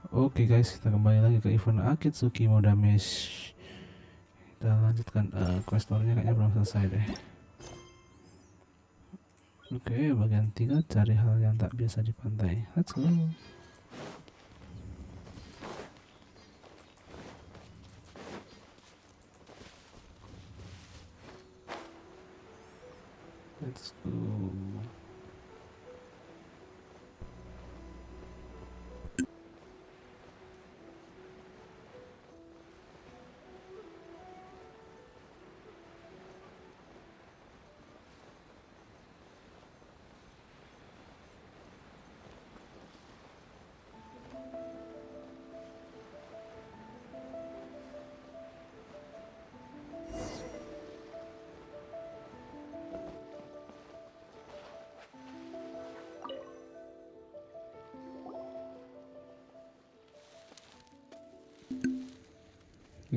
Oke guys, kita kembali lagi ke event Akitsu Kimodameshi. Kita lanjutkan quest line-nya kayaknya belum selesai deh. Oke, bagian 3 cari hal yang tak biasa di pantai. Let's go. Let's go.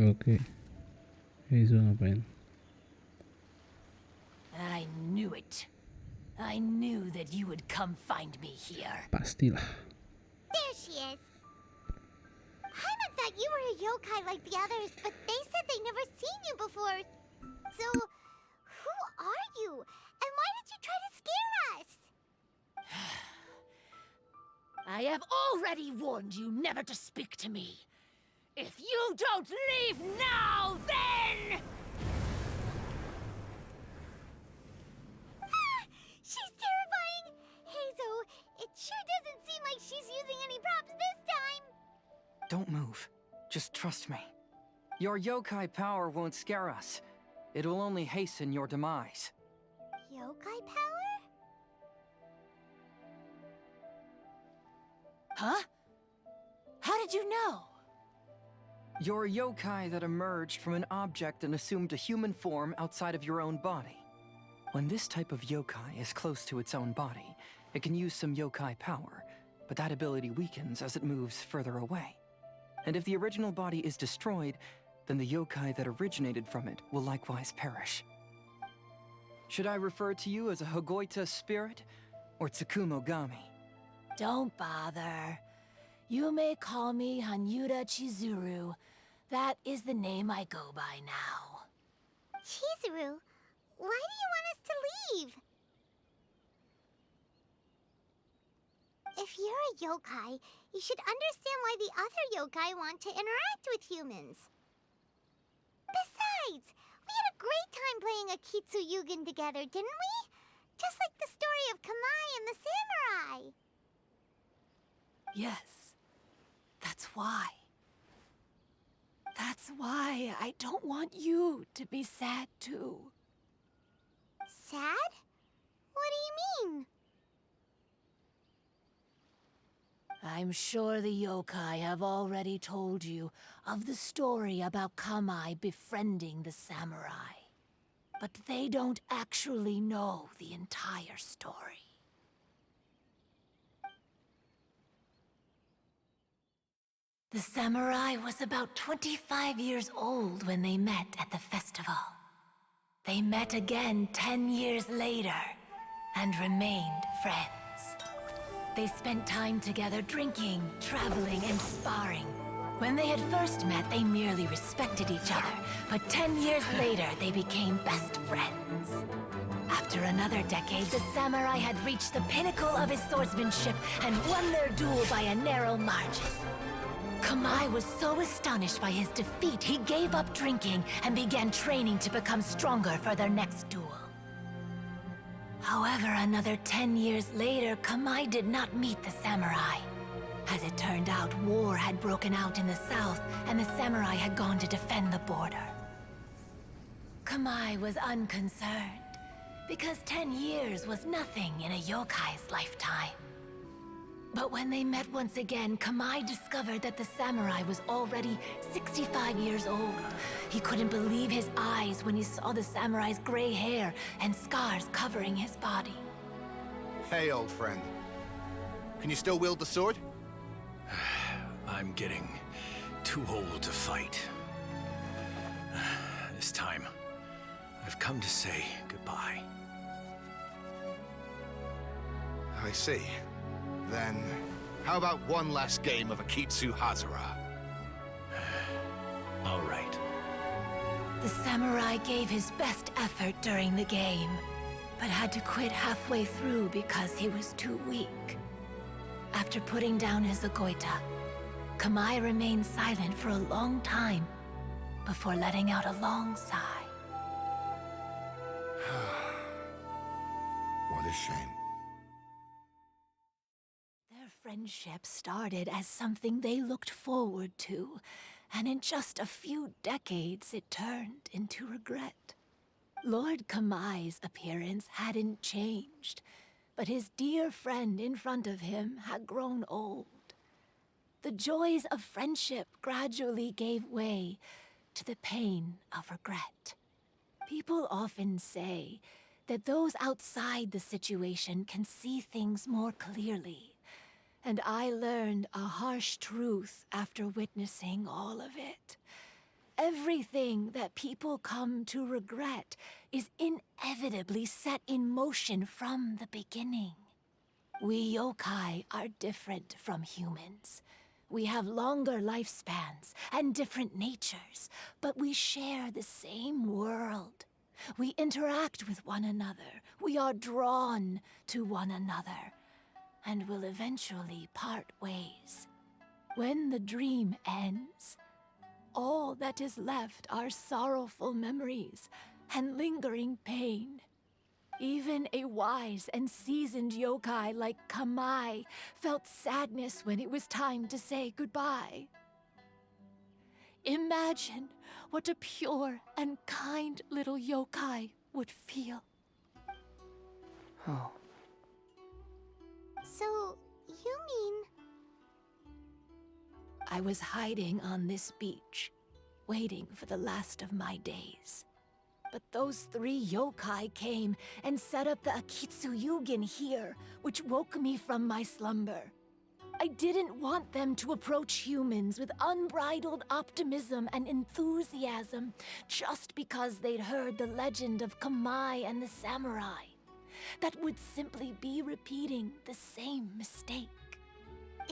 Oke. Heizo ngapain? I knew it. I knew that you would come find me here. Pastilah. There she is. Paimon thought you were a yokai like the others, but they said they never seen you before. So, who are you? And why did you try to scare us? I have already warned you never to speak to me. If you don't leave now, then... She's terrifying! Heizo, it sure doesn't seem like she's using any props this time! Don't move. Just trust me. Your yokai power won't scare us. It will only hasten your demise. Yokai power? Huh? How did you know? You're a yokai that emerged from an object and assumed a human form outside of your own body. When this type of yokai is close to its own body, it can use some yokai power, but that ability weakens as it moves further away. And if the original body is destroyed, then the yokai that originated from it will likewise perish. Should I refer to you as a Hagoita spirit or Tsukumogami? Don't bother. You may call me Hanyuda Chizuru. That is the name I go by now. Chizuru, why do you want us to leave? If you're a yokai, you should understand why the other yokai want to interact with humans. Besides, we had a great time playing Akitsu Yugen together, didn't we? Just like the story of Kamai and the samurai. Yes, that's why. That's why I don't want you to be sad too. Sad? What do you mean? I'm sure the yokai have already told you of the story about Kamai befriending the samurai. But they don't actually know the entire story. The samurai was about 25 years old when they met at the festival. They met again 10 years later and remained friends. They spent time together drinking, traveling, and sparring. When they had first met, they merely respected each other, but 10 years later, they became best friends. After another decade, the samurai had reached the pinnacle of his swordsmanship and won their duel by a narrow margin. Kamai was so astonished by his defeat, he gave up drinking and began training to become stronger for their next duel. However, another 10 years later, Kamai did not meet the samurai. As it turned out, war had broken out in the south, and the samurai had gone to defend the border. Kamai was unconcerned, because 10 years was nothing in a yokai's lifetime. But when they met once again, Kamai discovered that the samurai was already 65 years old. He couldn't believe his eyes when he saw the samurai's gray hair and scars covering his body. Hey, old friend. Can you still wield the sword? I'm getting too old to fight. This time, I've come to say goodbye. I see. Then, How about one last game of Akitsu Hazara? All right. The samurai gave his best effort during the game, but had to quit halfway through because he was too weak. After putting down his Agoita, Kamai remained silent for a long time before letting out a long sigh. What a shame. Their friendship started as something they looked forward to, and in just a few decades it turned into regret. Lord Kamai's appearance hadn't changed, but his dear friend in front of him had grown old. The joys of friendship gradually gave way to the pain of regret. People often say that those outside the situation can see things more clearly, and I learned a harsh truth after witnessing all of it. Everything that people come to regret is inevitably set in motion from the beginning. We yokai are different from humans. We have longer lifespans and different natures, but we share the same world. We interact with one another. We are drawn to one another, and will eventually part ways. When the dream ends, all that is left are sorrowful memories and lingering pain. Even a wise and seasoned yokai like Kamai felt sadness when it was time to say goodbye. Imagine what a pure and kind little yokai would feel. Oh. So, you mean... I was hiding on this beach, waiting for the last of my days. But those 3 yokai came and set up the Akitsu Yugen here, which woke me from my slumber. I didn't want them to approach humans with unbridled optimism and enthusiasm just because they'd heard the legend of Kamai and the samurai. That would simply be repeating the same mistake.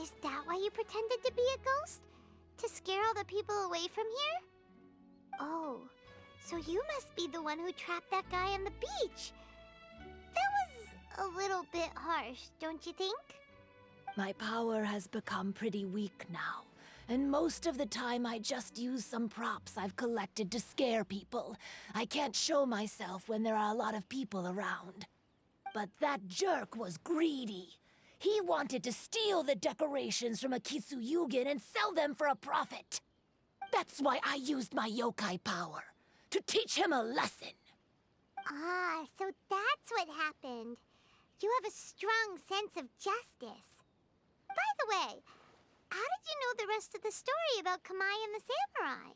Is that why you pretended to be a ghost? To scare all the people away from here? Oh, so you must be the one who trapped that guy on the beach. That was a little bit harsh, don't you think? My power has become pretty weak now, and most of the time I just use some props I've collected to scare people. I can't show myself when there are a lot of people around. But that jerk was greedy. He wanted to steal the decorations from Akitsu Yugen and sell them for a profit. That's why I used my yokai power, to teach him a lesson. Ah, so that's what happened. You have a strong sense of justice. By the way, how did you know the rest of the story about Kamai and the samurai?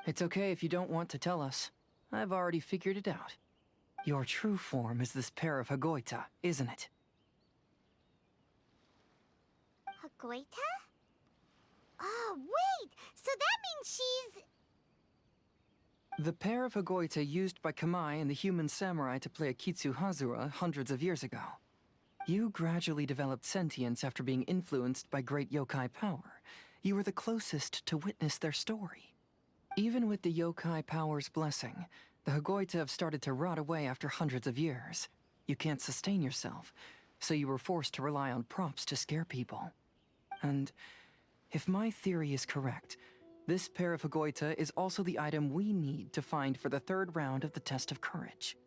It's okay if you don't want to tell us. I've already figured it out. Your true form is this pair of Hagoita, isn't it? Hagoita? Oh, wait! So that means she's... The pair of Hagoita used by Kamai and the human samurai to play Akitsu Hazura hundreds of years ago. You gradually developed sentience after being influenced by great yokai power. You were the closest to witness their story. Even with the yokai power's blessing, the Hagoita have started to rot away after hundreds of years. You can't sustain yourself, so you were forced to rely on props to scare people. And if my theory is correct, this pair of Hagoita is also the item we need to find for the 3rd round of the test of courage.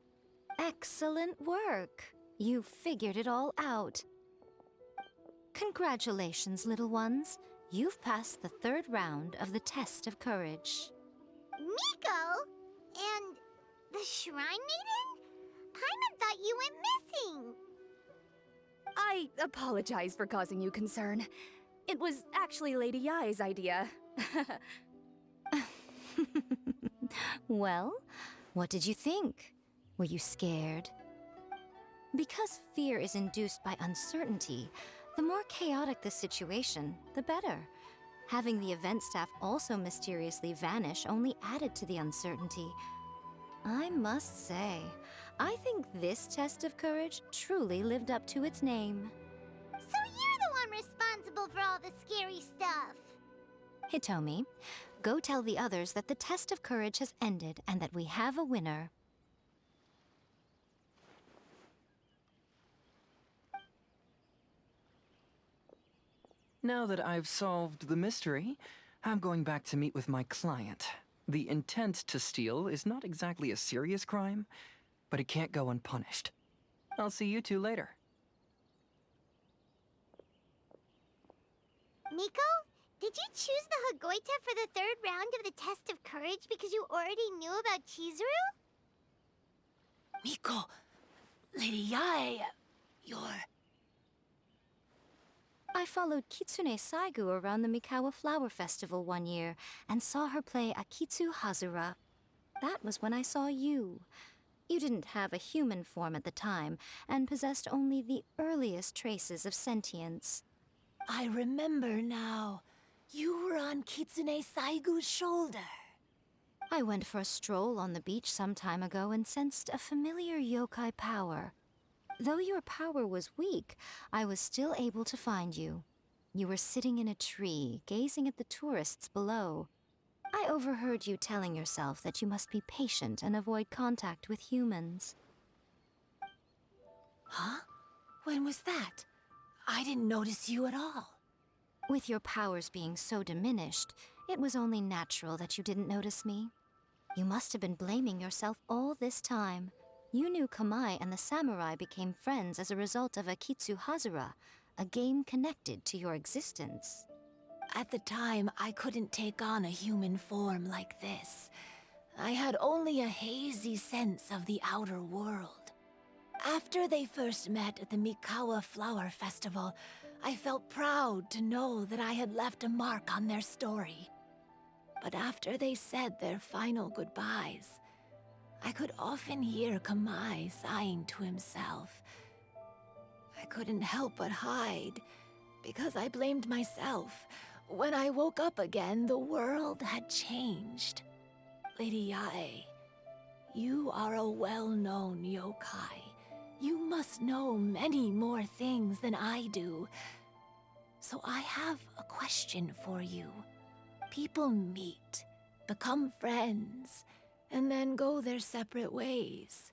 Excellent work. You figured it all out. Congratulations, little ones. You've passed the 3rd round of the test of courage. Miko? And the Shrine Maiden? Paimon thought you went missing. I apologize for causing you concern. It was actually Lady Yai's idea. Well, what did you think? Were you scared? Because fear is induced by uncertainty, the more chaotic the situation, the better. Having the event staff also mysteriously vanish only added to the uncertainty. I must say, I think this test of courage truly lived up to its name. So you're the one responsible for all the scary stuff. Hitomi, go tell the others that the test of courage has ended and that we have a winner. Now that I've solved the mystery, I'm going back to meet with my client. The intent to steal is not exactly a serious crime, but it can't go unpunished. I'll see you two later. Miko, did you choose the Hagoita for the third round of the test of courage because you already knew about Chizuru? Miko, Lady Yae, you're... I followed Kitsune Saigu around the Mikawa Flower Festival one year and saw her play Akitsu Hazura. That was when I saw you. You didn't have a human form at the time and possessed only the earliest traces of sentience. I remember now. You were on Kitsune Saigu's shoulder. I went for a stroll on the beach some time ago and sensed a familiar yokai power. Though your power was weak, I was still able to find you. You were sitting in a tree, gazing at the tourists below. I overheard you telling yourself that you must be patient and avoid contact with humans. Huh? When was that? I didn't notice you at all. With your powers being so diminished, it was only natural that you didn't notice me. You must have been blaming yourself all this time. You knew Kamai and the samurai became friends as a result of Akitsu Hazura, a game connected to your existence. At the time, I couldn't take on a human form like this. I had only a hazy sense of the outer world. After they first met at the Mikawa Flower Festival, I felt proud to know that I had left a mark on their story. But after they said their final goodbyes, I could often hear Kamai sighing to himself. I couldn't help but hide, because I blamed myself. When I woke up again, the world had changed. Lady Yae, you are a well-known yokai. You must know many more things than I do. So I have a question for you. People meet, become friends, and then go their separate ways.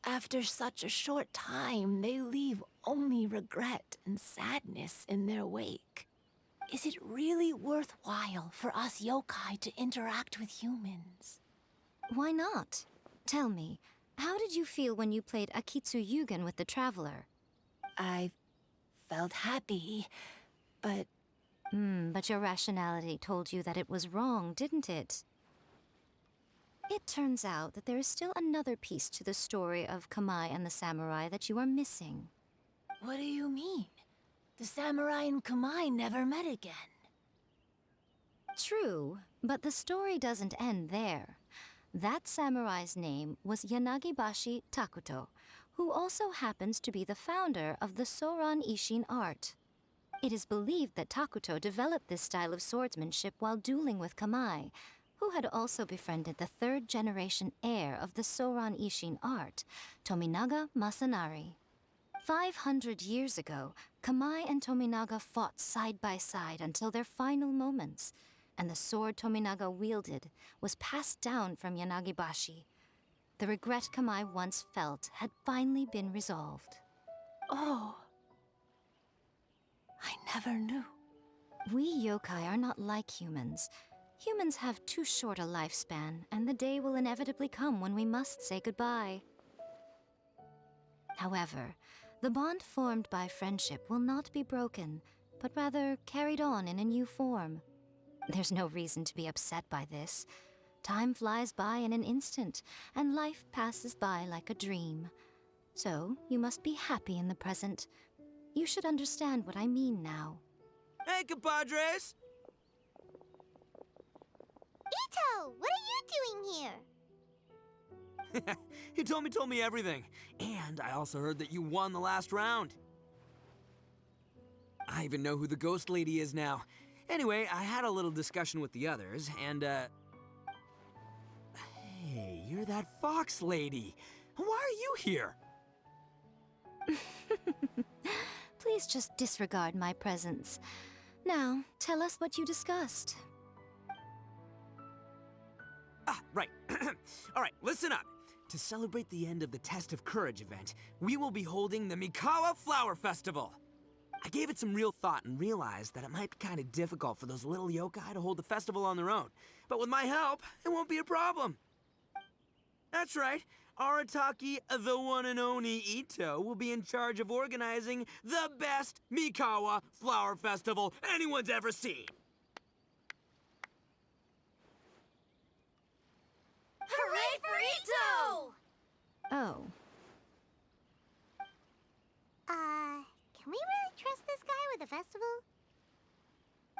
After such a short time, they leave only regret and sadness in their wake. Is it really worthwhile for us yokai to interact with humans? Why not? Tell me, how did you feel when you played Akitsu Yugen with the Traveler? I felt happy, but... But your rationality told you that it was wrong, didn't it? It turns out that there is still another piece to the story of Kamai and the samurai that you are missing. What do you mean? The samurai and Kamai never met again. True, but the story doesn't end there. That samurai's name was Yanagibashi Takuto, who also happens to be the founder of the Soran Ishin art. It is believed that Takuto developed this style of swordsmanship while dueling with Kamai, who had also befriended the third-generation heir of the Soran Ishin art, Tominaga Masanari. 500 years ago, Kamai and Tominaga fought side by side until their final moments, and the sword Tominaga wielded was passed down from Yanagibashi. The regret Kamai once felt had finally been resolved. Oh. I never knew. We yokai are not like humans. Humans have too short a lifespan, and the day will inevitably come when we must say goodbye. However, the bond formed by friendship will not be broken, but rather carried on in a new form. There's no reason to be upset by this. Time flies by in an instant, and life passes by like a dream. So, you must be happy in the present. You should understand what I mean now. Hey, compadres! Ito, what are you doing here? He told me everything. And I also heard that you won the last round. I even know who the ghost lady is now. Anyway, I had a little discussion with the others, and, Hey, you're that fox lady. Why are you here? Please just disregard my presence. Now, tell us what you discussed. Ah, right. All right, listen up. To celebrate the end of the Test of Courage event, we will be holding the Mikawa Flower Festival. I gave it some real thought and realized that it might be kind of difficult for those little yokai to hold the festival on their own. But with my help, it won't be a problem. That's right. Arataki, the one and only Ito, will be in charge of organizing the best Mikawa Flower Festival anyone's ever seen. Hooray for Ito! Oh. Can we really trust this guy with the festival?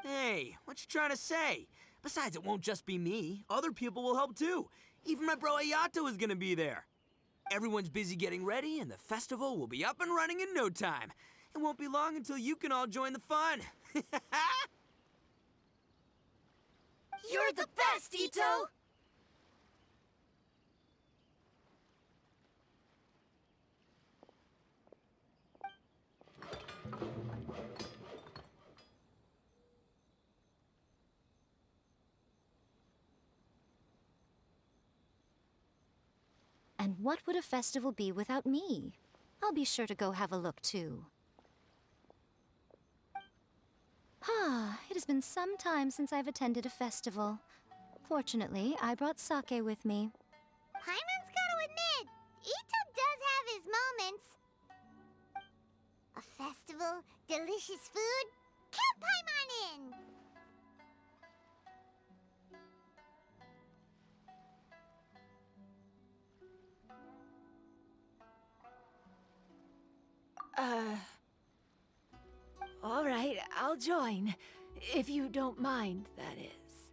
Hey, what you trying to say? Besides, it won't just be me. Other people will help too. Even my bro Ayato is gonna be there. Everyone's busy getting ready, and the festival will be up and running in no time. It won't be long until you can all join the fun. You're the best, Ito! And what would a festival be without me? I'll be sure to go have a look, too. It has been some time since I've attended a festival. Fortunately, I brought sake with me. Paimon's gotta admit, Ito does have his moments. A festival, delicious food, count Paimon in! All right, I'll join. If you don't mind, that is.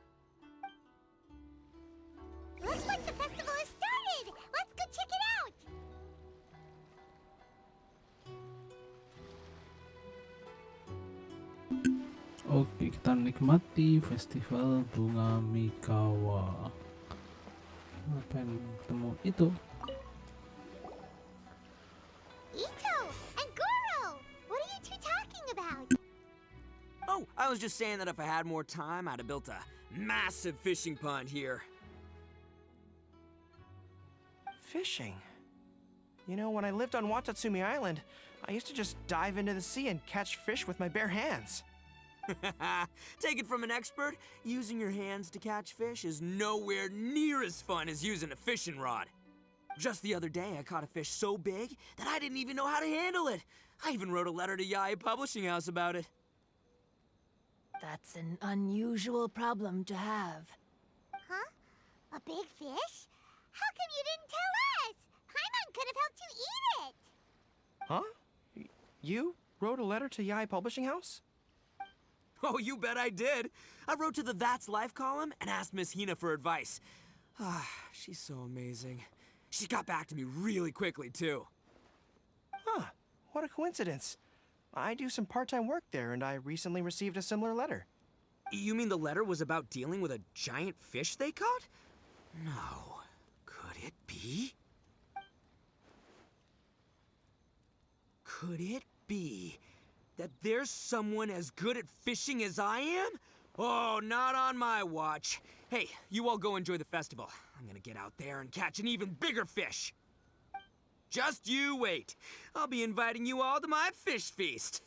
Looks like the festival has started! Let's go check it out! Oke, kita nikmati festival bunga Mikawa. Apa yang ketemu itu? Ito and Goro! What are you two talking about? Oh, I was just saying that if I had more time, I'd have built a massive fishing pond here. Fishing? You know, when I lived on Watatsumi Island, I used to just dive into the sea and catch fish with my bare hands. Take it from an expert, using your hands to catch fish is nowhere near as fun as using a fishing rod. Just the other day, I caught a fish so big that I didn't even know how to handle it. I even wrote a letter to Yae Publishing House about it. That's an unusual problem to have. Huh? A big fish? How come you didn't tell us? Paimon could have helped you eat it! Huh? You wrote a letter to Yae Publishing House? Oh, you bet I did. I wrote to the That's Life column and asked Miss Hina for advice. She's so amazing. She got back to me really quickly, too. Huh, what a coincidence. I do some part-time work there, and I recently received a similar letter. You mean the letter was about dealing with a giant fish they caught? No. Could it be? Could it be that there's someone as good at fishing as I am? Oh, not on my watch. Hey, you all go enjoy the festival. I'm gonna get out there and catch an even bigger fish. Just you wait. I'll be inviting you all to my fish feast.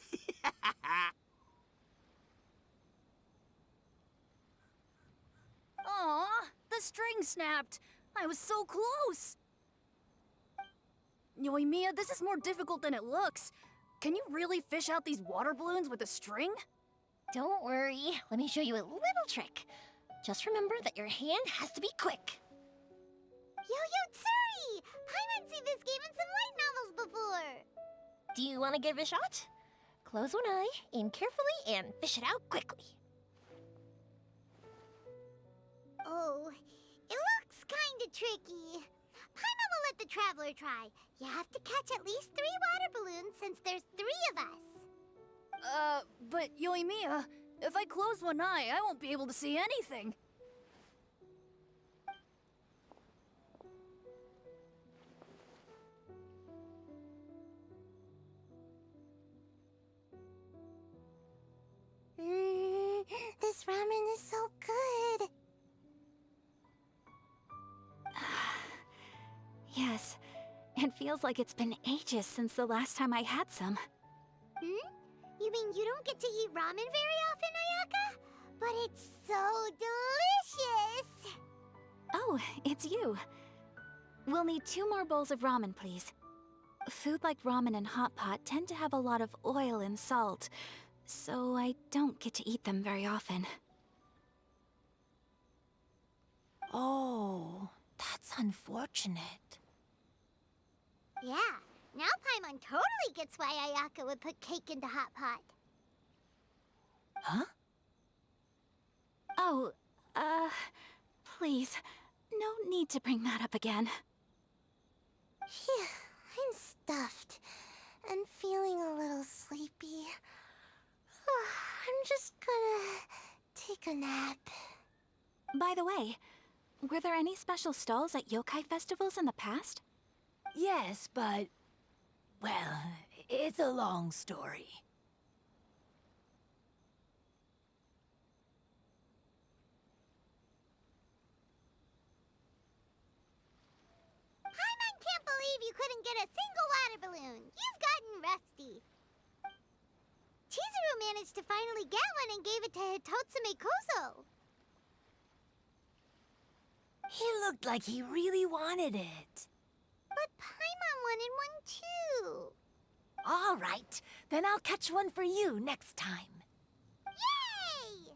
Aw, the string snapped. I was so close. Yoimiya, this is more difficult than it looks. Can you really fish out these water balloons with a string? Don't worry, let me show you a little trick. Just remember that your hand has to be quick. Yo-Yo Tsuri! Paimon's seen this game in some light novels before. Do you want to give it a shot? Close one eye, aim carefully, and fish it out quickly. Oh, it looks kinda tricky. Paimon will let the traveler try. You have to catch at least 3 water balloons since there's 3 of us. But Yoimiya, if I close one eye, I won't be able to see anything. This ramen is so good. Yes, it feels like it's been ages since the last time I had some. Hmm? You mean you don't get to eat ramen very often, Ayaka? But it's so delicious! Oh, it's you. We'll need 2 more bowls of ramen, please. Food like ramen and hot pot tend to have a lot of oil and salt, so I don't get to eat them very often. Oh, that's unfortunate. Yeah, now Paimon totally gets why Ayaka would put cake into hot pot. Huh? Oh, please, no need to bring that up again. Phew, I'm stuffed and feeling a little sleepy. I'm just gonna take a nap. By the way, were there any special stalls at yokai festivals in the past? Yes, but... well, it's a long story. Paimon can't believe you couldn't get a single water balloon. You've gotten rusty. Chizuru managed to finally get one and gave it to Hitotsume Kozo. He looked like he really wanted it. But Paimon wanted one too. All right, then I'll catch one for you next time. Yay!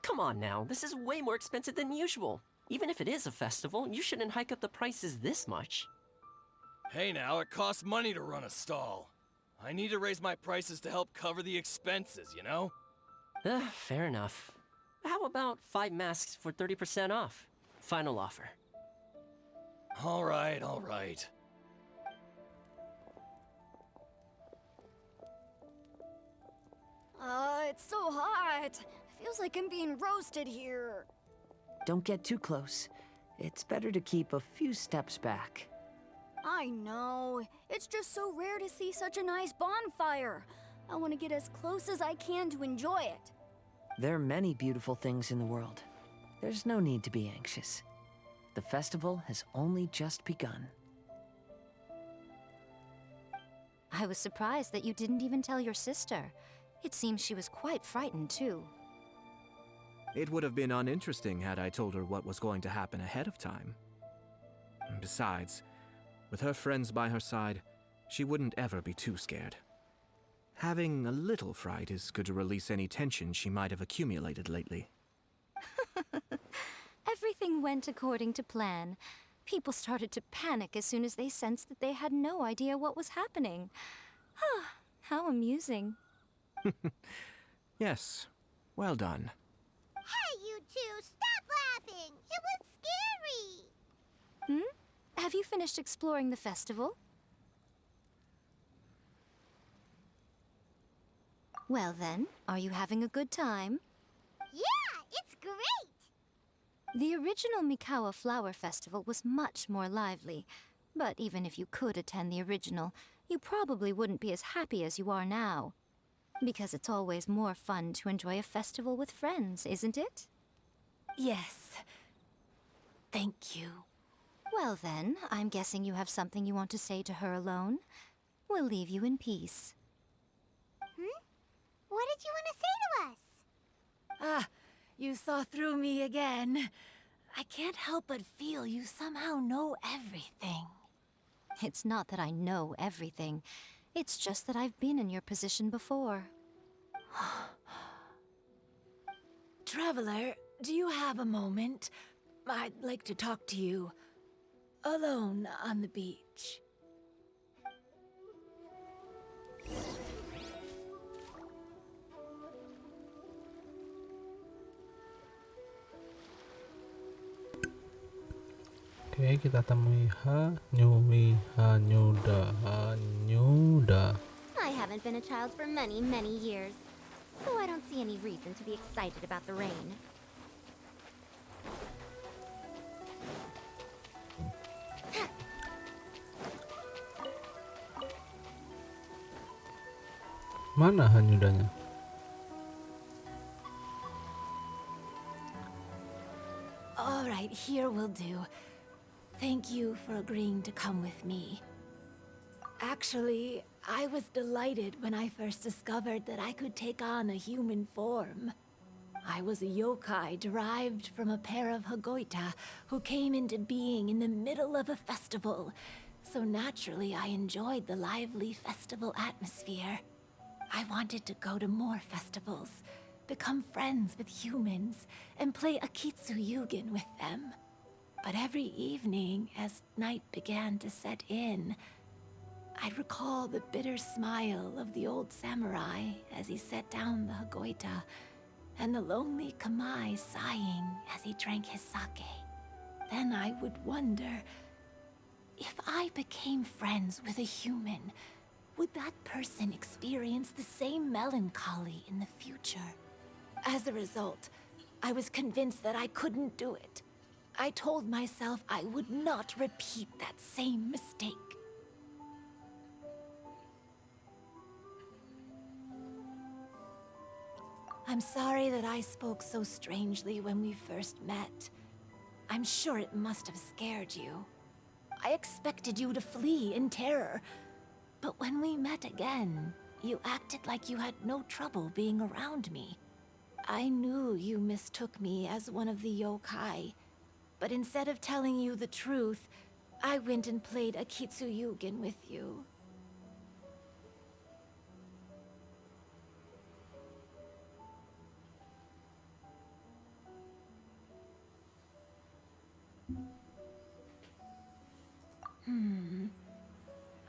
Come on now, this is way more expensive than usual. Even if it is a festival, you shouldn't hike up the prices this much. Hey now, it costs money to run a stall. I need to raise my prices to help cover the expenses, you know? Fair enough. How about 5 masks for 30% off? Final offer. All right, all right. It's so hot. Feels like I'm being roasted here. Don't get too close. It's better to keep a few steps back. I know. It's just so rare to see such a nice bonfire. I want to get as close as I can to enjoy it. There are many beautiful things in the world. There's no need to be anxious. The festival has only just begun. I was surprised that you didn't even tell your sister. It seems she was quite frightened, too. It would have been uninteresting had I told her what was going to happen ahead of time. Besides, with her friends by her side, she wouldn't ever be too scared. Having a little fright is good to release any tension she might have accumulated lately. Everything went according to plan. People started to panic as soon as they sensed that they had no idea what was happening. How amusing. Yes, well done. Hey, you two, stop laughing! It was scary! Have you finished exploring the festival? Well then, are you having a good time? Yeah, it's great! The original Mikawa Flower Festival was much more lively, but even if you could attend the original, you probably wouldn't be as happy as you are now. Because it's always more fun to enjoy a festival with friends, isn't it? Yes. Thank you. Well then, I'm guessing you have something you want to say to her alone. We'll leave you in peace. What did you want to say to us? You saw through me again. I can't help but feel you somehow know everything. It's not that I know everything. It's just that I've been in your position before. Traveler, do you have a moment? I'd like to talk to you. Alone on the beach. Oke, kita temui Hanyuda. I haven't been a child for many, many years, so I don't see any reason to be excited about the rain. Mana Hanyudanya? All right, here will do. Thank you for agreeing to come with me. Actually, I was delighted when I first discovered that I could take on a human form. I was a yokai derived from a pair of Hagoita who came into being in the middle of a festival. So naturally, I enjoyed the lively festival atmosphere. I wanted to go to more festivals, become friends with humans, and play Akitsu Yugen with them. But every evening, as night began to set in, I'd recall the bitter smile of the old samurai as he set down the Hagoita, and the lonely Kamai sighing as he drank his sake. Then I would wonder, if I became friends with a human, would that person experience the same melancholy in the future? As a result, I was convinced that I couldn't do it. I told myself I would not repeat that same mistake. I'm sorry that I spoke so strangely when we first met. I'm sure it must have scared you. I expected you to flee in terror, but when we met again, you acted like you had no trouble being around me. I knew you mistook me as one of the yokai, but instead of telling you the truth, I went and played Akitsu Yugen with you.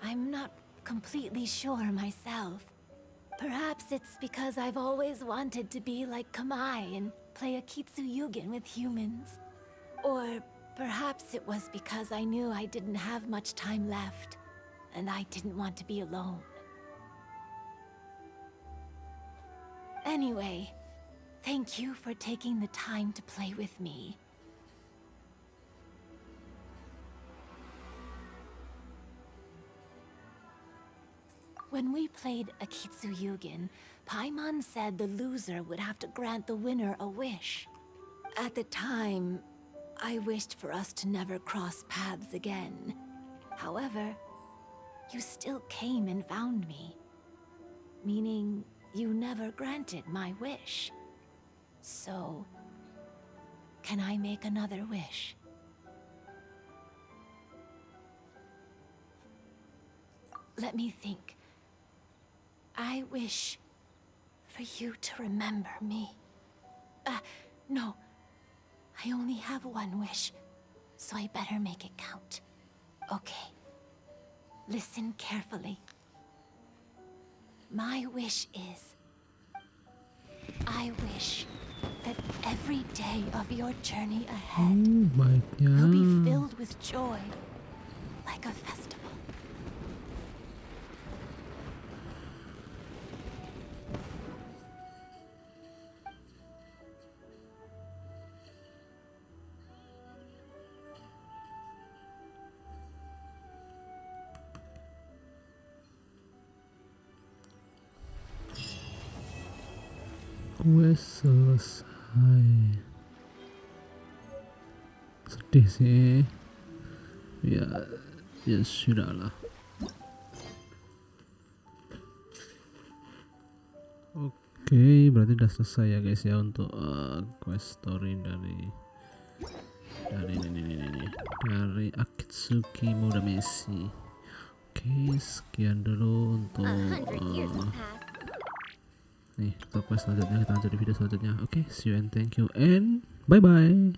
I'm not completely sure myself. Perhaps it's because I've always wanted to be like Kamai and play Akitsu Yugen with humans. Or perhaps it was because I knew I didn't have much time left, and I didn't want to be alone. Anyway, thank you for taking the time to play with me. When we played Akitsu Yugen, Paimon said the loser would have to grant the winner a wish. At the time, I wished for us to never cross paths again. However, you still came and found me. Meaning, you never granted my wish. So, can I make another wish? Let me think. I wish for you to remember me. No. I only have one wish, so I better make it count. Okay. Listen carefully. My wish is, I wish that every day of your journey ahead will be filled with joy, like a festival. Quest selesai. Sedih sih. Ya sudahlah. Oke, berarti udah selesai ya guys ya untuk quest story dari dari Akitsu Kimodameshi. Oke, sekian dulu untuk nih untuk quest selanjutnya. Kita lanjut di video selanjutnya. Oke, see you and thank you and bye bye.